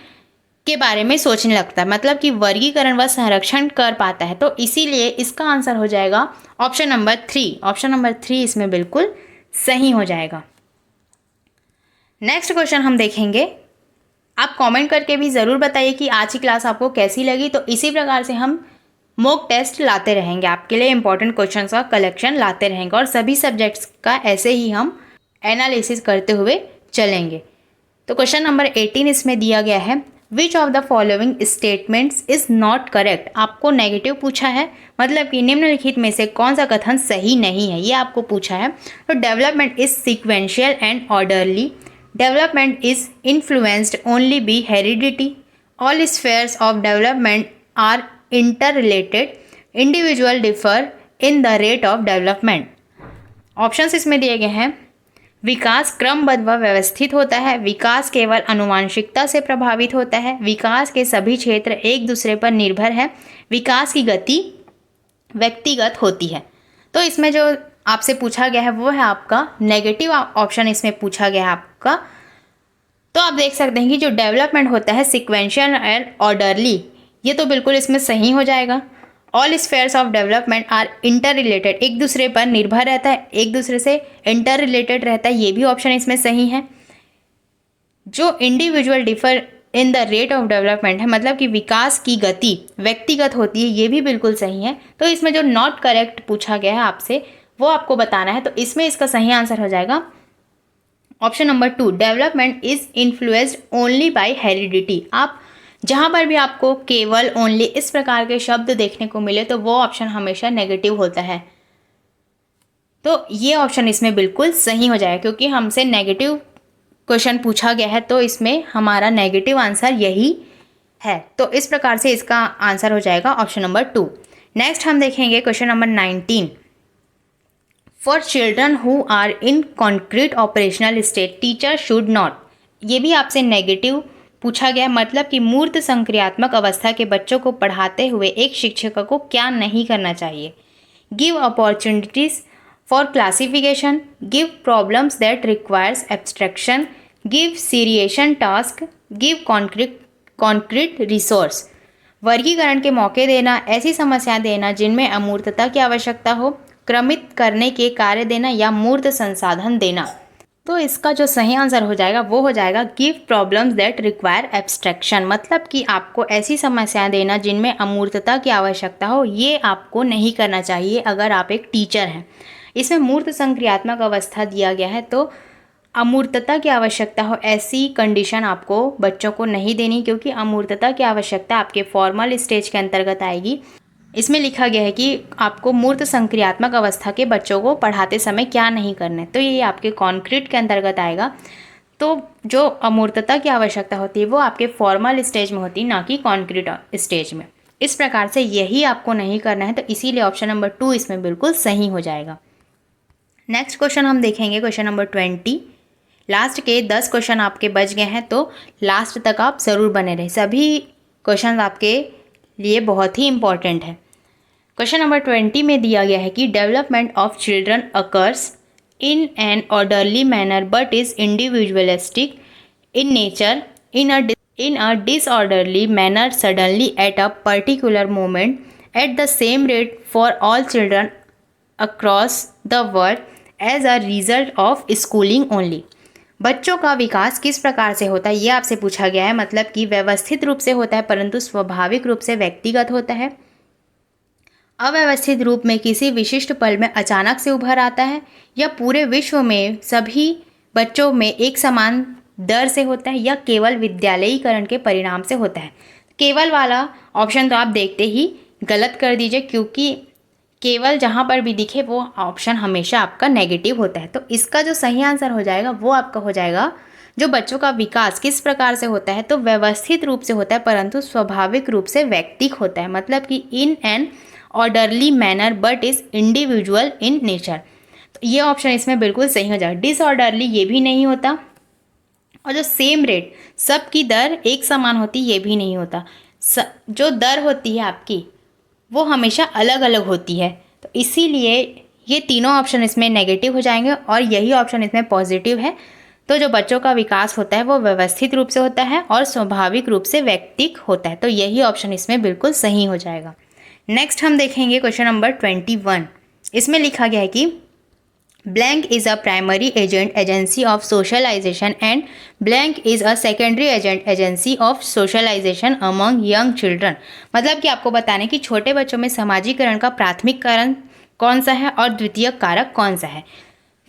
के बारे में सोचने लगता है, मतलब कि वर्गीकरण व संरक्षण कर पाता है, तो इसीलिए इसका आंसर हो जाएगा ऑप्शन नंबर 3। ऑप्शन नंबर 3 इसमें बिल्कुल सही हो जाएगा। नेक्स्ट क्वेश्चन हम देखेंगे, आप कमेंट करके भी ज़रूर बताइए कि आज की क्लास आपको कैसी लगी। तो इसी प्रकार से हम मॉक टेस्ट लाते रहेंगे, आपके लिए इंपॉर्टेंट क्वेश्चंस का कलेक्शन लाते रहेंगे और सभी सब्जेक्ट्स का ऐसे ही हम एनालिसिस करते हुए चलेंगे। तो क्वेश्चन नंबर 18 इसमें दिया गया है, विच of the following statements is not correct. आपको नेगेटिव पूछा है, मतलब कि निम्नलिखित में से कौन सा कथन सही नहीं है, ये आपको पूछा है। तो development is sequential and orderly, development is influenced only by heredity, all spheres of development are interrelated, individual differ in the rate of development। Options इसमें दिए गए हैं, विकास क्रमबद्ध व व्यवस्थित होता है, विकास केवल आनुवांशिकता से प्रभावित होता है, विकास के सभी क्षेत्र एक दूसरे पर निर्भर है, विकास की गति व्यक्तिगत होती है। तो इसमें जो आपसे पूछा गया है वो है आपका नेगेटिव ऑप्शन, इसमें पूछा गया है आपका। तो आप देख सकते हैं कि जो डेवलपमेंट होता है सिक्वेंशियल एंड ऑर्डरली, ये तो बिल्कुल इसमें सही हो जाएगा। All spheres of development are inter related, एक दूसरे पर निर्भर रहता है, एक दूसरे से इंटर रिलेटेड रहता है, ये भी ऑप्शन इसमें सही है। जो individual differ in the rate of development है, मतलब कि विकास की गति व्यक्तिगत होती है, ये भी बिल्कुल सही है। तो इसमें जो नॉट करेक्ट पूछा गया है आपसे वो आपको बताना है, तो इसमें इसका सही आंसर हो जाएगा option number 2, development is influenced only by heredity. आप जहाँ पर भी आपको केवल, ओनली इस प्रकार के शब्द देखने को मिले तो वो ऑप्शन हमेशा नेगेटिव होता है। तो ये ऑप्शन इसमें बिल्कुल सही हो जाएगा, क्योंकि हमसे नेगेटिव क्वेश्चन पूछा गया है, तो इसमें हमारा नेगेटिव आंसर यही है। तो इस प्रकार से इसका आंसर हो जाएगा ऑप्शन नंबर 2। नेक्स्ट हम देखेंगे question number 19, for children who are in concrete operational state teacher should not. ये भी आपसे नेगेटिव पूछा गया, मतलब कि मूर्त संक्रियात्मक अवस्था के बच्चों को पढ़ाते हुए एक शिक्षक को क्या नहीं करना चाहिए। Give opportunities for classification, give problems that requires abstraction, give seriation task, give concrete resource. वर्गीकरण के मौके देना, ऐसी समस्याएं देना जिनमें अमूर्तता की आवश्यकता हो, क्रमित करने के कार्य देना या मूर्त संसाधन देना। तो इसका जो सही आंसर हो जाएगा वो हो जाएगा give problems that require abstraction, मतलब कि आपको ऐसी समस्याएं देना जिनमें अमूर्तता की आवश्यकता हो, ये आपको नहीं करना चाहिए अगर आप एक टीचर हैं। इसमें मूर्त संक्रियात्मक अवस्था दिया गया है, तो अमूर्तता की आवश्यकता हो ऐसी कंडीशन आपको बच्चों को नहीं देनी, क्योंकि अमूर्तता की आवश्यकता आपके फॉर्मल स्टेज के अंतर्गत आएगी। इसमें लिखा गया है कि आपको मूर्त संक्रियात्मक अवस्था के बच्चों को पढ़ाते समय क्या नहीं करना है, तो ये आपके कॉन्क्रीट के अंतर्गत आएगा। तो जो अमूर्तता की आवश्यकता होती है वो आपके फॉर्मल स्टेज में होती है, ना कि कॉन्क्रीट स्टेज में। इस प्रकार से यही आपको नहीं करना है, तो इसीलिए ऑप्शन नंबर 2 इसमें बिल्कुल सही हो जाएगा। नेक्स्ट क्वेश्चन हम देखेंगे, क्वेश्चन नंबर 20। लास्ट के 10 क्वेश्चन आपके बच गए हैं, तो लास्ट तक आप ज़रूर बने रहें, सभी क्वेश्चन आपके लिए बहुत ही इंपॉर्टेंट है। क्वेश्चन नंबर 20 में दिया गया है कि development of children occurs in an orderly manner but is individualistic in nature in a disorderly manner suddenly at a particular moment at the same rate for all children across the world as a result of schooling only। बच्चों का विकास किस प्रकार से होता है ये आपसे पूछा गया है, मतलब कि व्यवस्थित रूप से होता है परंतु स्वाभाविक रूप से व्यक्तिगत होता है, अव्यवस्थित रूप में किसी विशिष्ट पल में अचानक से उभर आता है, या पूरे विश्व में सभी बच्चों में एक समान दर से होता है, या केवल विद्यालयीकरण के परिणाम से होता है। केवल वाला ऑप्शन तो आप देखते ही गलत कर दीजिए, क्योंकि केवल जहाँ पर भी दिखे वो ऑप्शन हमेशा आपका नेगेटिव होता है। तो इसका जो सही आंसर हो जाएगा वो आपका हो जाएगा, जो बच्चों का विकास किस प्रकार से होता है, तो व्यवस्थित रूप से होता है परंतु स्वाभाविक रूप से व्यक्तिक होता है, मतलब कि in an orderly manner but is individual in nature. तो ये ऑप्शन इसमें बिल्कुल सही हो जाएगा। डिसऑर्डरली ये भी नहीं होता, और जो सेम रेट सबकी दर एक समान होती ये भी नहीं होता। जो दर होती है आपकी वो हमेशा अलग अलग होती है, तो इसीलिए ये तीनों ऑप्शन इसमें नेगेटिव हो जाएंगे और यही ऑप्शन इसमें पॉजिटिव है। तो जो बच्चों का विकास होता है वो व्यवस्थित रूप से होता है और स्वाभाविक रूप से व्यक्तिक होता है, तो यही ऑप्शन इसमें बिल्कुल सही हो जाएगा। नेक्स्ट हम देखेंगे क्वेश्चन नंबर 21। इसमें लिखा गया है कि blank is a primary agent agency of socialisation and blank is a secondary agent agency of socialisation among young children. मतलब कि आपको बताने कि छोटे बच्चों में सामाजिकरण का प्राथमिक कारण कौन सा है और द्वितीय कारक कौन सा है।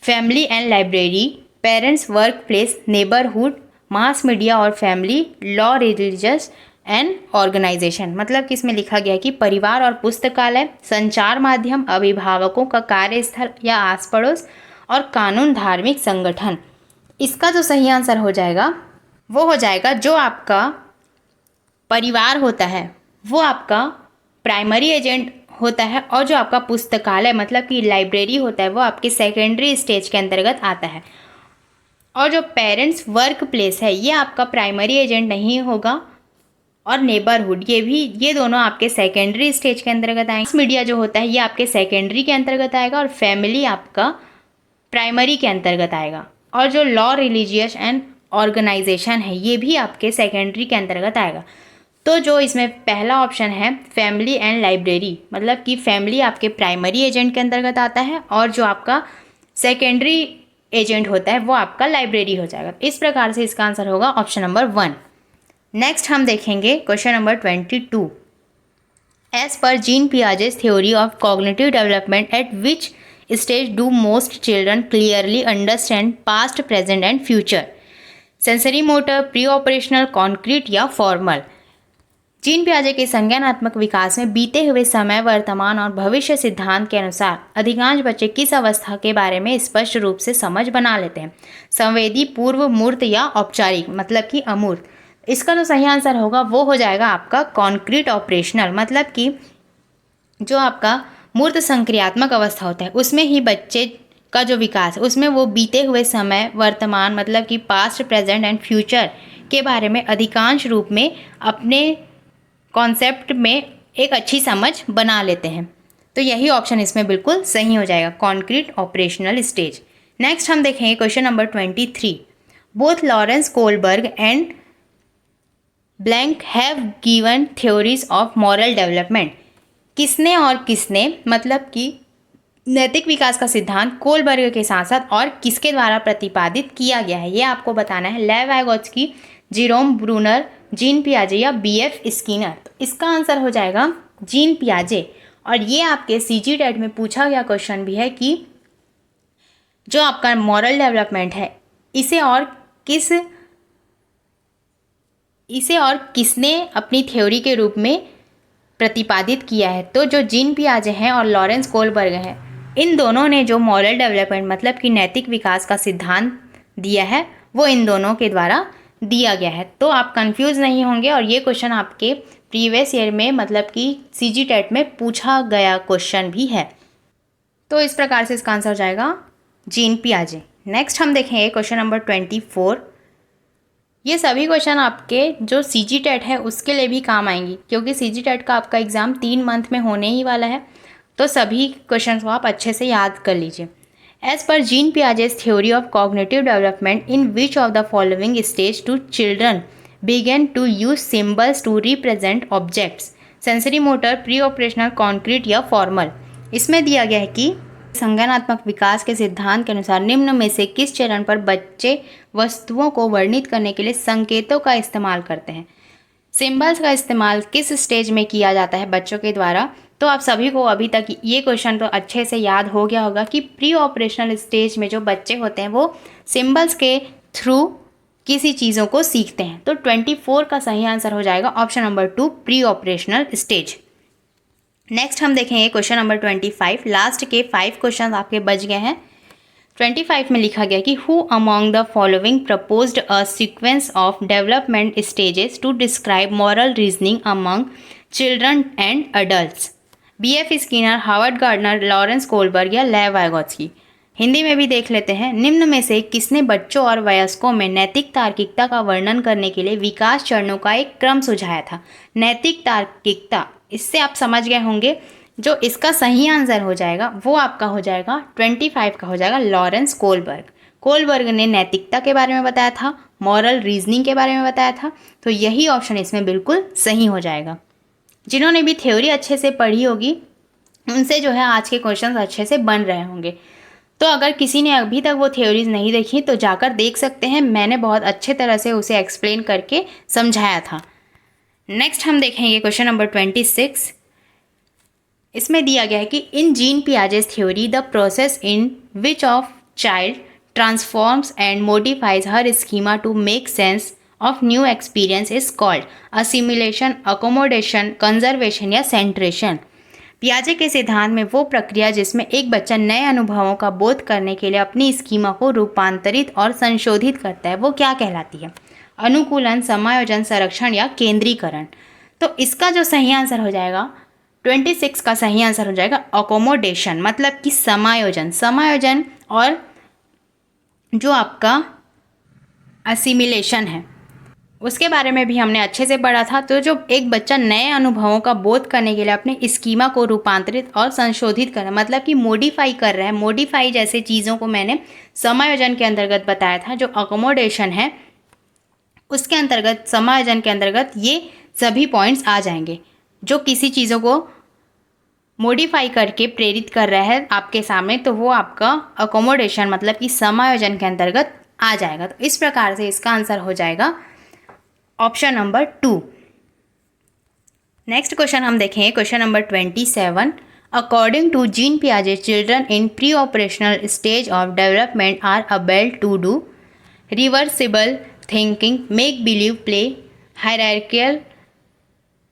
Family and library, parents, work place, neighbourhood, mass media और family law, religious and organisation. मतलब कि इसमें लिखा गया है कि परिवार और पुस्तकालय, संचार माध्यम, अभिभावकों का कार्यस्थल या आस पड़ोस और कानून, धार्मिक संगठन। इसका जो सही आंसर हो जाएगा वो हो जाएगा जो आपका परिवार होता है वो आपका प्राइमरी एजेंट होता है, और जो आपका पुस्तकालय मतलब कि लाइब्रेरी होता है वो आपके सेकेंडरी स्टेज के अंतर्गत आता है, और जो पेरेंट्स वर्क प्लेस है ये आपका प्राइमरी एजेंट नहीं होगा, और नेबरहुड ये दोनों आपके सेकेंडरी स्टेज के अंतर्गत आएंगे। मीडिया जो होता है ये आपके सेकेंडरी के अंतर्गत आएगा, और फैमिली आपका प्राइमरी के अंतर्गत आएगा, और जो लॉ, रिलीजियस एंड ऑर्गेनाइजेशन है ये भी आपके सेकेंडरी के अंतर्गत आएगा। तो जो इसमें पहला ऑप्शन है फैमिली एंड लाइब्रेरी, मतलब कि फैमिली आपके प्राइमरी एजेंट के अंतर्गत आता है और जो आपका सेकेंडरी एजेंट होता है वो आपका लाइब्रेरी हो जाएगा। इस प्रकार से इसका आंसर होगा ऑप्शन नंबर 1। नेक्स्ट हम देखेंगे question number 22। As per Jean Piaget's theory of cognitive development at which stage do most children clearly understand past, present and future, sensory motor, pre operational, concrete या formal. Jean पियाजे के संज्ञानात्मक विकास में बीते हुए समय, वर्तमान और भविष्य सिद्धांत के अनुसार अधिकांश बच्चे किस अवस्था के बारे में स्पष्ट रूप से समझ बना लेते हैं। संवेदी, पूर्व, मूर्त या औपचारिक, मतलब कि अमूर्त। इसका जो सही आंसर होगा वो हो जाएगा आपका कॉन्क्रीट ऑपरेशनल, मतलब कि जो आपका मूर्त संक्रियात्मक अवस्था होता है उसमें ही बच्चे का जो विकास है उसमें वो बीते हुए समय, वर्तमान मतलब कि पास्ट, प्रेजेंट एंड फ्यूचर के बारे में अधिकांश रूप में अपने कॉन्सेप्ट में एक अच्छी समझ बना लेते हैं। तो यही ऑप्शन इसमें बिल्कुल सही हो जाएगा, कॉन्क्रीट ऑपरेशनल स्टेज। नेक्स्ट हम देखेंगे question number 23। Both Lawrence Kohlberg and blank have given theories of moral development. किसने और किसने, मतलब कि नैतिक विकास का सिद्धांत कोलबर्ग के साथ साथ और किसके द्वारा प्रतिपादित किया गया है ये आपको बताना है। Lev Vygotsky, Jerome Bruner, Jean पियाजे या बीएफ स्किनर। तो इसका आंसर हो जाएगा जीन पियाजे। और ये आपके सीजीटेट में पूछा गया क्वेश्चन भी है कि जो आपका मॉरल डेवलपमेंट है इसे और किसने अपनी थ्योरी के रूप में प्रतिपादित किया है। तो जो जीन पियाजे हैं और लॉरेंस कोलबर्ग हैं, इन दोनों ने जो मॉरल डेवलपमेंट मतलब कि नैतिक विकास का सिद्धांत दिया है वो इन दोनों के द्वारा दिया गया है। तो आप कंफ्यूज नहीं होंगे और ये क्वेश्चन आपके प्रीवियस ईयर में मतलब कि सीजी टेट में पूछा गया क्वेश्चन भी है। तो इस प्रकार से इसका आंसर हो जाएगा जीन पियाजे। नेक्स्ट हम देखेंगे क्वेश्चन नंबर 24। ये सभी क्वेश्चन आपके जो सीजी टेट है उसके लिए भी काम आएंगी, क्योंकि सीजी टेट का आपका एग्ज़ाम 3 मंथ में होने ही वाला है। तो सभी क्वेश्चन को आप अच्छे से याद कर लीजिए। As per Jean Piaget's theory of cognitive development, in which of the following stage to children begin to use symbols to represent objects, sensory motor, pre operational, concrete या फॉर्मल। इसमें दिया गया है कि संज्ञानात्मक विकास के सिद्धांत के अनुसार निम्न में से किस चरण पर बच्चे वस्तुओं को वर्णित करने के लिए संकेतों का इस्तेमाल करते हैं। सिंबल्स का इस्तेमाल किस स्टेज में किया जाता है बच्चों के द्वारा। तो आप सभी को अभी तक ये क्वेश्चन तो अच्छे से याद हो गया होगा कि प्री ऑपरेशनल स्टेज में जो बच्चे होते हैं वो सिंबल्स के थ्रू किसी चीज़ों को सीखते हैं। तो 24 का सही आंसर हो जाएगा option number 2, pre operational stage. Next हम देखेंगे क्वेश्चन नंबर 25। लास्ट के 5 क्वेश्चन आपके बच गए हैं। 25 में लिखा गया कि who among the following proposed a sequence of development stages to describe moral reasoning among children and adults. BF Skinner, Howard Gardner, Lawrence Kohlberg या लेव वाइगोत्स्की। हिंदी में भी देख लेते हैं। निम्न में से किसने बच्चों और वयस्कों में नैतिक तार्किकता का वर्णन करने के लिए विकास चरणों का एक क्रम सुझाया था। नैतिक तार्किकता, इससे आप समझ गए होंगे। जो इसका सही आंसर हो जाएगा वो आपका हो जाएगा 25 का हो जाएगा लॉरेंस कोलबर्ग। कोलबर्ग ने नैतिकता के बारे में बताया था, मॉरल रीजनिंग के बारे में बताया था। तो यही ऑप्शन इसमें बिल्कुल सही हो जाएगा। जिन्होंने भी थ्योरी अच्छे से पढ़ी होगी उनसे जो है आज के क्वेश्चंस अच्छे से बन रहे होंगे। तो अगर किसी ने अभी तक वो थ्योरीज नहीं देखी तो जाकर देख सकते हैं, मैंने बहुत अच्छे तरह से उसे एक्सप्लेन करके समझाया था। नेक्स्ट हम देखेंगे क्वेश्चन नंबर 26। इसमें दिया गया है कि in Jean Piaget's theory the process in which of child transforms and modifies her schema to make sense of new experience is called assimilation, accommodation, conservation या सेंट्रेशन। पियाजे के सिद्धांत में वो प्रक्रिया जिसमें एक बच्चा नए अनुभवों का बोध करने के लिए अपनी स्कीमा को रूपांतरित और संशोधित करता है, वो क्या कहलाती है। अनुकूलन, समायोजन, संरक्षण या केंद्रीकरण। तो इसका जो सही आंसर हो जाएगा 26 का सही आंसर हो जाएगा अकोमोडेशन, मतलब कि समायोजन। समायोजन और जो आपका असिमिलेशन है उसके बारे में भी हमने अच्छे से पढ़ा था। तो जो एक बच्चा नए अनुभवों का बोध करने के लिए अपने स्कीमा को रूपांतरित और संशोधित कर रहा है, मतलब कि मॉडिफाई कर रहा है। मॉडिफाई जैसे चीज़ों को मैंने समायोजन के अंतर्गत बताया था। जो अकोमोडेशन है उसके अंतर्गत, समायोजन के अंतर्गत ये सभी पॉइंट्स आ जाएंगे। जो किसी चीज़ों को मॉडिफाई करके प्रेरित कर रहा है आपके सामने, तो वो आपका अकोमोडेशन मतलब कि समायोजन के अंतर्गत आ जाएगा। तो इस प्रकार से इसका आंसर हो जाएगा ऑप्शन नंबर 2। नेक्स्ट क्वेश्चन हम देखेंगे question number 27। According to Jean पियाजे, children in pre operational stage of development are able to do reversible thinking, make believe play,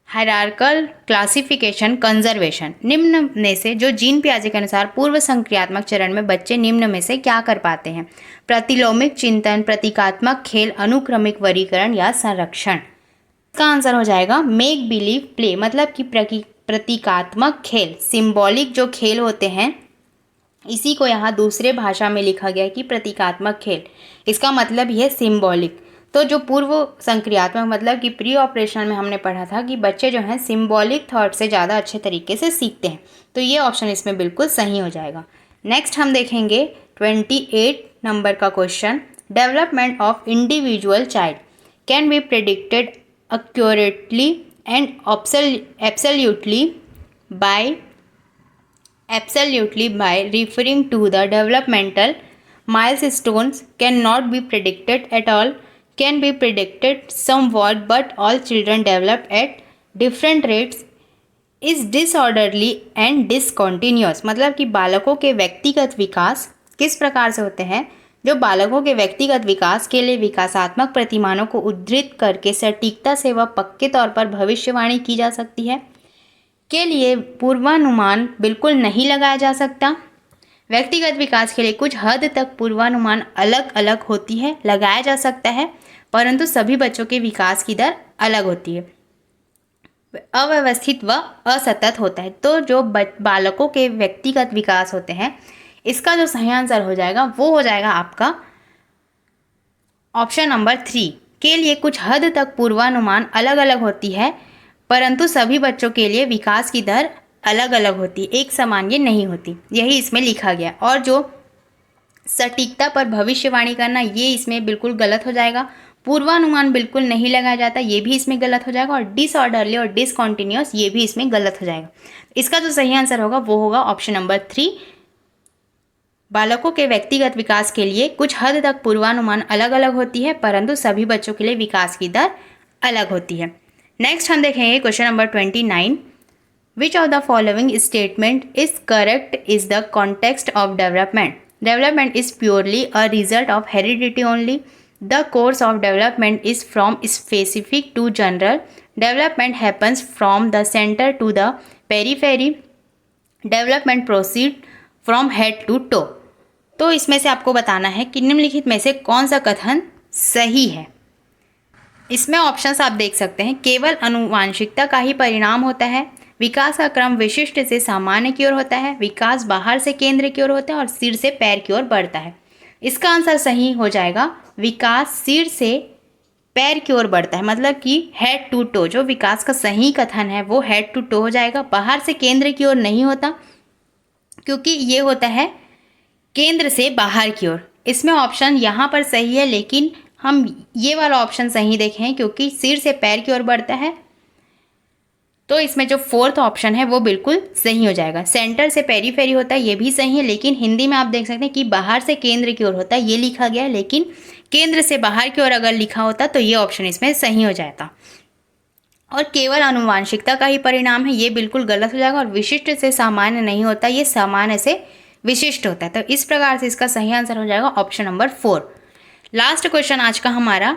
hierarchical classification, conservation. निम्न में से जो जीन पियाजे के अनुसार पूर्व संक्रियात्मक चरण में बच्चे निम्न में से क्या कर पाते हैं। प्रतिलोमिक चिंतन, प्रतीकात्मक खेल, अनुक्रमिक वर्गीकरण या संरक्षण। इसका आंसर हो जाएगा मेक बिलीव प्ले, मतलब कि प्रतीकात्मक खेल, सिंबॉलिक जो खेल होते हैं, इसी को यहाँ दूसरे भाषा में लिखा गया है कि प्रतीकात्मक खेल। इसका मतलब ये सिंबॉलिक। तो जो पूर्व संक्रियात्मक मतलब कि प्री ऑपरेशनल में हमने पढ़ा था कि बच्चे जो हैं सिंबॉलिक थॉट से ज़्यादा अच्छे तरीके से सीखते हैं। तो ये ऑप्शन इसमें बिल्कुल सही हो जाएगा। नेक्स्ट हम देखेंगे 28 नंबर का question. Development of individual child can be predicted accurately and absolutely by referring to the developmental milestones, cannot be predicted at all, can be predicted somewhat, but all children develop at different rates, is disorderly and discontinuous। मतलब कि बालकों के व्यक्तिगत विकास किस प्रकार से होते हैं। जो बालकों के व्यक्तिगत विकास के लिए विकासात्मक प्रतिमानों को उद्धृत करके सटीकता से व पक्के तौर पर भविष्यवाणी की जा सकती है, के लिए पूर्वानुमान बिल्कुल नहीं लगाया जा सकता। व्यक्तिगत विकास के लिए कुछ हद तक पूर्वानुमान अलग अलग होती है, लगाया जा सकता है, परंतु सभी बच्चों के विकास की दर अलग होती है, अव्यवस्थित व असतत होता है। तो जो बालकों के व्यक्तिगत विकास होते हैं, इसका जो सही आंसर हो जाएगा वो हो जाएगा आपका ऑप्शन नंबर 3 के लिए कुछ हद तक पूर्वानुमान अलग अलग होती है, परंतु सभी बच्चों के लिए विकास की दर अलग अलग होती है, एक समान ये नहीं होती, यही इसमें लिखा गया। और जो सटीकता पर भविष्यवाणी करना, ये इसमें बिल्कुल गलत हो जाएगा। पूर्वानुमान बिल्कुल नहीं लगाया जाता, ये भी इसमें गलत हो जाएगा। और डिसऑर्डरली और डिसकॉन्टिन्यूअस, ये भी इसमें गलत हो जाएगा। इसका जो सही आंसर होगा वो होगा ऑप्शन नंबर 3। बालकों के व्यक्तिगत विकास के लिए कुछ हद तक पूर्वानुमान अलग अलग होती है, परंतु सभी बच्चों के लिए विकास की दर अलग होती है। नेक्स्ट हम देखेंगे question number 29। Which of the following statement is correct is the context of development? Development is purely a result of heredity only. The course of development is from specific to general. Development happens from the centre to the periphery. Development proceed from head to toe. तो इसमें से आपको बताना है कि निम्नलिखित में से कौन सा कथन सही है। इसमें ऑप्शंस आप देख सकते हैं। केवल आनुवांशिकता का ही परिणाम होता है, विकास का क्रम विशिष्ट से सामान्य की ओर होता है, विकास बाहर से केंद्र की ओर होता है और सिर से पैर की ओर बढ़ता है। इसका आंसर सही हो जाएगा, विकास सिर से पैर की ओर बढ़ता है, मतलब कि हेड टू टो। जो विकास का सही कथन है वो हेड टू टो हो जाएगा, बाहर से केंद्र की ओर नहीं होता, क्योंकि ये होता है केंद्र से बाहर की ओर। इसमें ऑप्शन यहाँ पर सही है, लेकिन हम ये वाला ऑप्शन सही देखें क्योंकि सिर से पैर की ओर बढ़ता है, तो इसमें जो फोर्थ ऑप्शन है वो बिल्कुल सही हो जाएगा। सेंटर से पेरीफेरी होता है, ये भी सही है, लेकिन हिंदी में आप देख सकते हैं कि बाहर से केंद्र की ओर होता है, ये लिखा गया है, लेकिन केंद्र से बाहर की ओर अगर लिखा होता तो ये ऑप्शन इसमें सही हो जाता। और केवल आनुवांशिकता का ही परिणाम है, ये बिल्कुल गलत हो जाएगा। और विशिष्ट से सामान्य नहीं होता, ये सामान्य से विशिष्ट होता है। तो इस प्रकार से इसका सही आंसर हो जाएगा ऑप्शन नंबर 4। लास्ट क्वेश्चन आज का हमारा,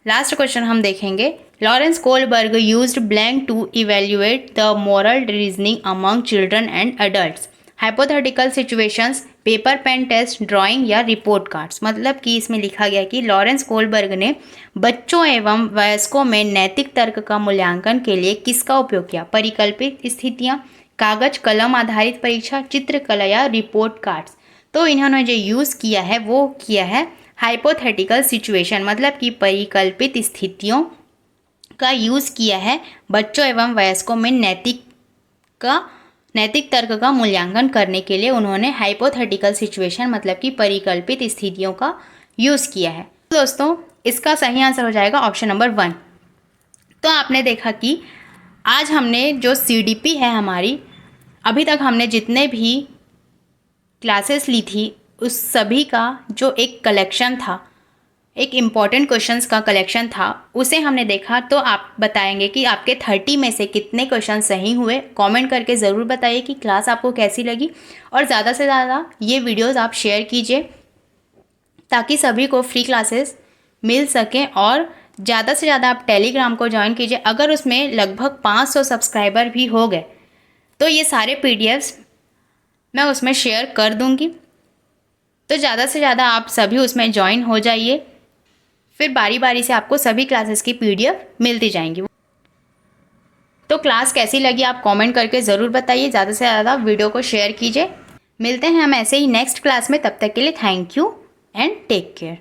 लास्ट क्वेश्चन हम देखेंगे। Lawrence Kohlberg used blank to evaluate the moral reasoning among children and adults. Hypothetical situations, paper pen test, drawing या रिपोर्ट कार्ड्स. मतलब कि इसमें लिखा गया कि लॉरेंस कोलबर्ग ने बच्चों एवं वयस्कों में नैतिक तर्क का मूल्यांकन के लिए किसका उपयोग किया? परिकल्पित स्थितियां, कागज कलम आधारित परीक्षा, चित्रकला या रिपोर्ट कार्ड्स. तो इन्होंने जो यूज़ किया है वो किया है हाइपोथेटिकल सिचुएशन, मतलब कि परिकल्पित स्थितियों का यूज़ किया है बच्चों एवं वयस्कों में नैतिक तर्क का मूल्यांकन करने के लिए उन्होंने हाइपोथेटिकल सिचुएशन मतलब कि परिकल्पित स्थितियों का यूज़ किया है। तो दोस्तों इसका सही आंसर हो जाएगा ऑप्शन नंबर 1। तो आपने देखा कि आज हमने जो CDP है हमारी, अभी तक हमने जितने भी क्लासेस ली थी उस सभी का जो एक कलेक्शन था, एक इम्पॉर्टेंट क्वेश्चंस का कलेक्शन था, उसे हमने देखा। तो आप बताएंगे कि आपके 30 में से कितने क्वेश्चन सही हुए। कमेंट करके ज़रूर बताइए कि क्लास आपको कैसी लगी, और ज़्यादा से ज़्यादा ये वीडियोस आप शेयर कीजिए ताकि सभी को फ्री क्लासेस मिल सकें। और ज़्यादा से ज़्यादा आप टेलीग्राम को ज्वाइन कीजिए। अगर उसमें लगभग 500 सब्सक्राइबर भी हो गए तो ये सारे PDFs मैं उसमें शेयर कर दूँगी। तो ज़्यादा से ज़्यादा आप सभी उसमें ज्वाइन हो जाइए, फिर बारी बारी से आपको सभी क्लासेस की PDF मिलती जाएंगी। तो क्लास कैसी लगी आप कमेंट करके ज़रूर बताइए। ज़्यादा से ज़्यादा वीडियो को शेयर कीजिए। मिलते हैं हम ऐसे ही नेक्स्ट क्लास में, तब तक के लिए thank you and take care.